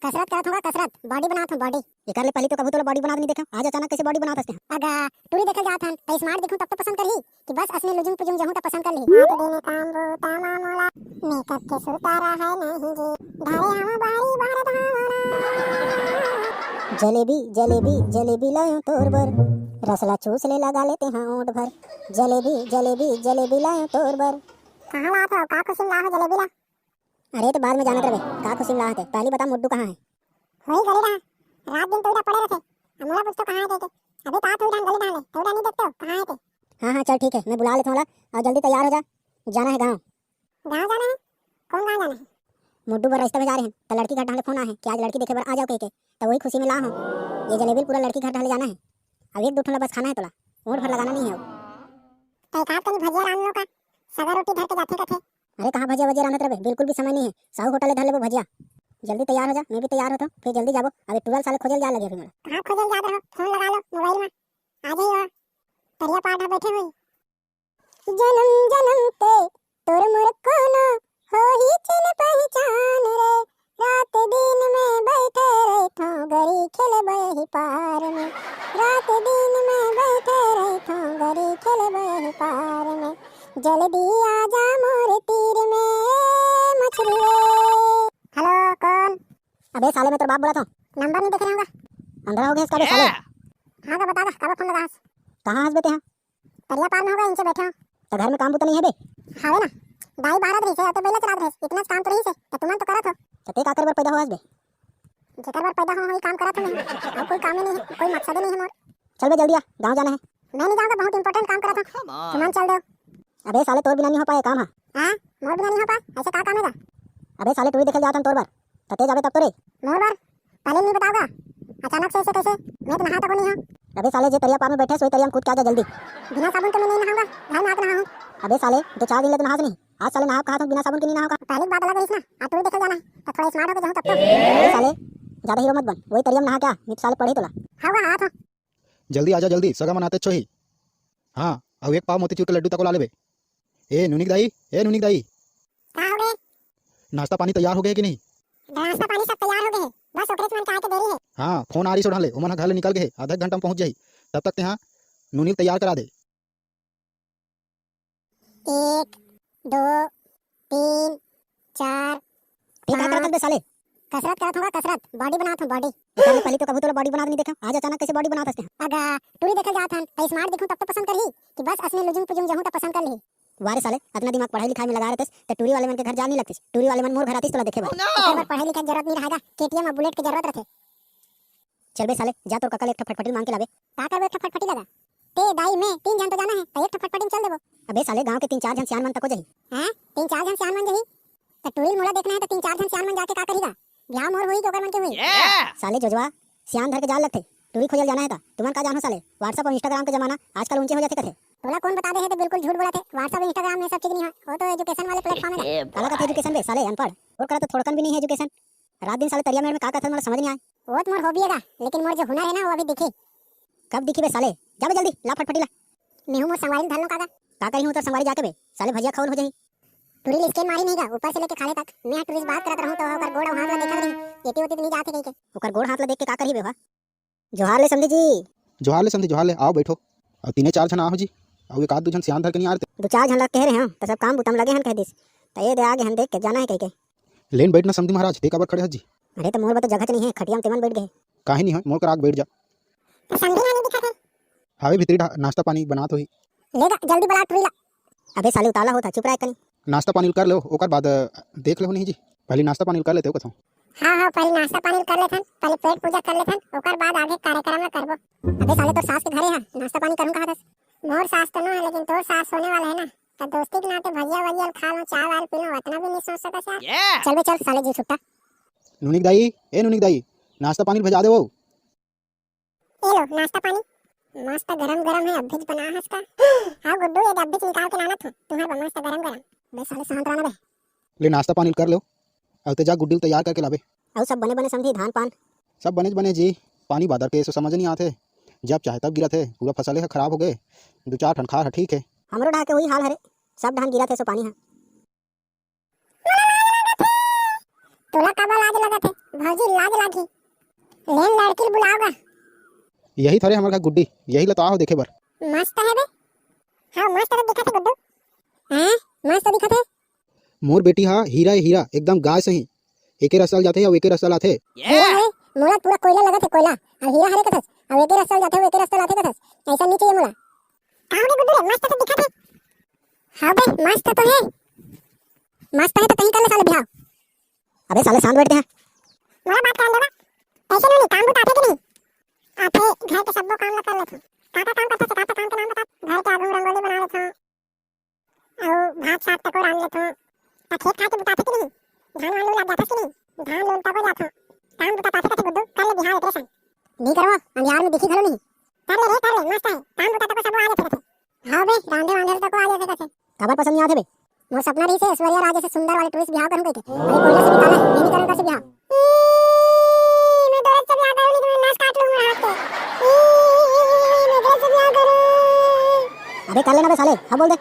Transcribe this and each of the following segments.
कसरत करत होगा, कसरत बॉडी बनात हो बॉडी। एकर ले पहले तो कबू तो बॉडी बनात नहीं देखा, आज अचानक कैसे बॉडी बनात हस्ते। अगा टूरी देखल जात हन त स्मार्ट दिखूं तब तो पसंद करही कि बस असली लुजुम पुजुम जहूं त पसंद करही। हाथ देने काम वो तामा मोला मेकअप के सुतारा है नहीं जी धारे हम बारी भारत हमारा। जलेबी जलेबी जलेबी लायो तोर बर रसला चूस ले लगा लेते हैं ओंठ भर। जलेबी जलेबी जलेबी लायो तोर बर। कहां लात हो का खुशी ला हो जलेबी ला। अरे तो बाद में जाना रहे का खुशी ला है, पहले बता मुड्डू कहां है। होई गली रहा रात दिन तो उधर पड़े रहते हमरा पूछतो कहां है थे अभी तात हुई डाल गली डाले थोड़ा नहीं देखते हो कहां है थे। हां चल ठीक है मैं बुला लेता हूं और जल्दी तैयार हो जा, जाना है गांव। गांव जाना है? कौन गांव जाना है? मुड्डू बर रास्ते में जा रहे हैं तो लड़की घर ढाले फोन आया है कि आज लड़की देखे बर आ जाओ कह के, तो वही खुशी में ला हूं। ये जलेबी पूरा लड़की घर ढाले जाना है, अब एक दो ठोला बस खाना है, तोला ओंठ भर लगाना नहीं है। तो एक हाथ कनी भजिया रान लो का सगा रोटी धर के जाते कथे। अरे कहां भजिया वजिया रानत रहे, बिल्कुल भी समय नहीं है, साहू होटल धर लेबो भजिया। जल्दी तैयार हो जा, मैं भी तैयार होता हूं, फिर जल्दी जाबो। अबे 12 साल खोजल जा लगे फिर मेरा। कहां खोजल जात रहो, फोन लगा लो मोबाइल में आ जाइए। तरिया पाठा बैठे हुई जन्म जन्म ते तोर मोर कोनो हो ही चिन पहचान रे रात दिन में बैठे रहथो गरी खेलबे ही पार में। रात दिन में बैठे रहथो गरी खेलबे ही पार में। जल्दी आजा मोर तीर में मछली रे। हेलो कौन? अबे साले मैं तेरा बाप बोला था, नंबर नहीं देख रहे होगा, अंदर हो गए इसका बे साले। हां का बता का फोन लगा हस कहां हस बेटे? हां तरिया पार में होगा, इनसे बैठे हो तो घर में काम तो नहीं है बे? हावे ना दाई 12 रही से तो बेला चला रहे इतना काम तो नहीं से तो तुमन तो करत हो तो ते का कर बर पैदा हो हस बे। जेकर बर पैदा हो वही काम करत हो मैं, और कोई काम ही नहीं है, कोई मकसद ही नहीं है मोर। चल बे जल्दी आ, गांव जाना है। मैं नहीं जाऊंगा, बहुत इंपॉर्टेंट काम करत हो, तुमन चल दो। अबे साले तोर बिना नहीं हो पाए काम। हां मोर बिना नहीं हो पाए, ऐसे का काम है? अबे साले तू ही देखल जात हम तोर बार तते जाबे तब तो रे मोर बार पहले नहीं बताओगा अचानक से कैसे? मैं तो नहा तक नहीं हूं। अबे साले जे तरिया पार में बैठे सोई तरिया में कूद के आ जा जल्दी। बिना साबुन के मैं नहीं नहाऊंगा, घर में आके नहाऊं। अबे साले 2-4 दिन ले तो नहा नहीं, आज साले नहा कहा था बिना साबुन के नहीं नहाऊंगा। पहले बात अलग रही ना, अब तू देखल जाना तो थोड़ा स्मार्ट हो के जाऊं तब तो। अबे साले ज्यादा हीरो मत बन, वही तरिया में नहा क्या मिट साले पढ़े तोला। हां हां था जल्दी आजा जल्दी सगा मनाते छोही। हाँ अब एक पाव मोतीचूर के लड्डू तक ला लेबे। ए नुनिक दाई, ए नुनिक दाई, का हो गए? नाश्ता पानी तैयार हो गए कि नहीं? नाश्ता पानी सब तैयार हो गए हैं, बस ओकरे मन काहे के देरी है। हाँ फोन आ रही सो ढाले ओमन घर ले निकल गए, आधा घंटा में पहुंच जाही, तब तक यहाँ नुनिक तैयार करा दे। 1 2 3 4 ठीक है करत बे साले कसरत करत होगा, कसरत बॉडी बनात हो बॉडी। एकर ले पहले तो कबू तो बॉडी बनात नहीं देखा, आज अचानक कैसे बॉडी बनात हस्ते। अगा टूरी देखल जात हन त स्मार्ट दिखूं तब तो पसंद करही कि बस असली लुजुम पुजुम जहूं त पसंद करही। वारे साले अपना दिमाग पढ़ाई लिखाई में लगा रहते तो टूरी वाले मन के घर जा नहीं लगते, टूरी वाले मन मोर घर आतीस तोला देखे बार। एकर बार पढ़ाई लिखाई की जरूरत नहीं रहेगा, केटीएम और बुलेट की जरूरत रथे। चल बे साले जा तोर ककल एक फटफटी मांग के लाबे। का करबे एक फटफटी लगा ते दाई में 3 जन तो जाना है तो एक फटफटी में चल देबो। अबे साले गांव के 3-4 जन सियान मन तक हो जाही। हैं 3-4 जन सियान मन जही तो टूरी मोला देखना है तो 3-4 जन सियान मन जाके का करीगा, ब्याह मोर होई तो ओकर मन के होई। साले जोजवा सियान धर के जाल लगथे, टूरी खोजल जाना है ता तुमन का जानो साले, व्हाट्सएप और इंस्टाग्राम के जमाना आजकल ऊंचे हो जाते कथे। तोला कौन बता दे है तो बिल्कुल झूठ बोला थे, व्हाट्सएप इंस्टाग्राम में सब चीज नहीं है, वो तो एजुकेशन वाले प्लेटफॉर्म है। काला का एजुकेशन बे साले अनपढ़ और करा तो थोड़कन भी नहीं है एजुकेशन। रात दिन साले तरिया में का करत मोला समझ नहीं आए। वो तो मोर हॉबी हैगा, लेकिन मोर जो हुनर है ना वो अभी दिखे। कब दिखी बे साले? जा बे जल्दी ला फटफटी ला। मैं हूं मोर संगवारी धर लो का करी हूं तो संगवारी जाके बे साले भजिया खाउल हो जाही। टूरी स्कैन मारी नहीं गा ऊपर से लेके खाले तक, मैं टूरिस्ट बात करत रहूं तो ओकर गोड़ हाथ ला देखत रही, एती ओती तो नहीं जाते कहीं के ओकर गोड़ हाथ ला देख के का करी बे। जोहार ले समझी जी। जोहार ले समझी जोहार ले, आओ बैठो। और 3-4 जन आओ जी, और एक आध 2 जन सियान धर के नहीं आ रहे 2-4 जन लग कह रहे हैं तो सब काम बुतम लगे हन कह दिस तो ये दे आगे हम देख के जाना है कहीं के। लेन बैठना समझी महाराज ते काबर खड़े हज जी? अरे तो मोर बा तो जगह नहीं है, खटिया में तेमन बैठ गए काहे नहीं हो मोर कर आग बैठ जा। तो समझी नहीं दिखत है हावे भीतरी नाश्ता पानी बनात होही। लेगा जल्दी बड़ा टूरी ला। अबे साले उताला होता चुप रह कनी। नाश्ता पानी कर लो ओकर बाद देख लो नहीं जी, पहले नाश्ता पानी कर लेते हो कथो। हां पहले नाश्ता पानी कर लेथन, पहले पेट पूजा कर लेथन, ओकर बाद आगे कार्यक्रम में करबो। अबे साले तो सास के घरे है नाश्ता पानी करूं कहा दस। मोर सास तो न है लेकिन तोर सास होने वाला है ना, तो दोस्ती के नाते भजिया वजिया खा लो, चाय वाल पी लो, उतना भी नहीं सोच सकता यार। चल बे चल साले जी छुट्टा। नुनिक दाई, ए नुनिक दाई, नाश्ता पानी भेजा दे वो। ये लो नाश्ता पानी मस्त गरम गरम है, अभी बना है इसका। हां गुड्डू ये अभी निकाल के लाना था तुम्हारा मस्त गरम गरम। बे साले शांत रहना बे। ले नाश्ता पानी कर लो और ते जा गुड्डू तैयार करके लाबे। और सब बने बने समझी धान पान सब बने बने जी, पानी बादर के सो समझ नहीं आते, जब चाहे तब गिरा थे, पूरा फसल है खराब हो गए, 2-4 ठन खा ठीक है। हमरो ढाके वही हाल हरे, सब धान गिरा थे सो पानी है। तोला काबा लाज लगत है भौजी लाज लागी लेन लड़की बुलाओगा यही थारे हमारे का गुड्डी यही लता हो देखे बर मस्त है बे हां मस्त तो दिखत है गुड्डू हैं मस्त दिखत है मोर बेटी हा हीरा है हीरा एकदम गाय सही एके रसल जाथे और एके रसल आथे हीरा है मोला पूरा कोयला लगत है कोयला और हीरा हरे कथस और एके रसल जाथे एके रसल आथे कथस ऐसा नहीं चाहिए मोला काऊ रे गुड्डू रे मस्त तो दिखत है हां बे मस्त तो है तो कहीं कर ले साले बिहाव अबे साले शांत बैठते हैं मोला बात कर लेगा ऐसे नहीं काम बताते कि नहीं आते घर के सबो काम ला कर लेते काका काम करता काका काम के नाम बता घर के आगू रंगोली बना लेते और भात साग तक रान लेते आ खेत खा के बताते कि नहीं धान वालू लग जाता कि नहीं धान लोन तक हो जाता काम बताते कथे गुड्डू कर ले बिहार ऑपरेशन नहीं करो अंधियार में दिखी घलो नहीं कर ले मस्त है काम बताते को सब आ जाते कथे हां बे रांधे वांधे तक आ जाते कथे काबर पसंद नहीं आते बे मोर सपना रही से ऐश्वर्या राज से सुंदर वाले टूरिस्ट बिहाव करूं कह के अरे कोयला से निकाला है नहीं करने का से बिहाव मैं दर्द से बिहाव करूं लेकिन मैं नस काट लूंगा हाथ से मैं दर्द से बिहाव करूं अबे कर लेना बे साले हां बोल दे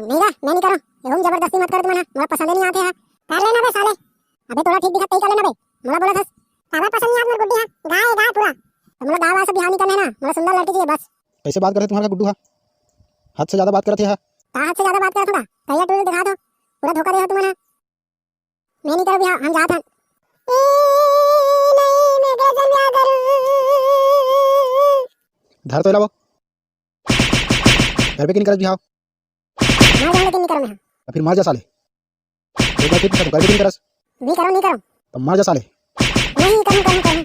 नहीं रा मैं नहीं कर रहा ये जबरदस्ती मत कर तुम ना मोला पसंद नहीं आते है कर लेना बे साले अबे थोड़ा ठीक दिखत कर लेना बे मोला बोला था काबर पसंद नहीं आत मोर गुड्डी है गाय पूरा तो मोला गाय से बिहाव नहीं करना है ना मोला सुंदर लड़की चाहिए बस कैसे बात करते तुम्हारा गुड्डू हा हद से ज्यादा बात करते है हाथ से ज्यादा बात कर थोड़ा कहिया टूल दिखा दो पूरा धोखा दे हो तुम ना मैं नहीं कर बिहाव हम जात हन नहीं मैं कैसे बिहाव करूं धर तो लाओ घर पे क्यों नहीं करत बिहाव ना जाने लेकिन नहीं करूं मैं फिर मार जा साले एक बार फिर घर पे क्यों नहीं करस नहीं करूं तो मार जा साले नहीं करूं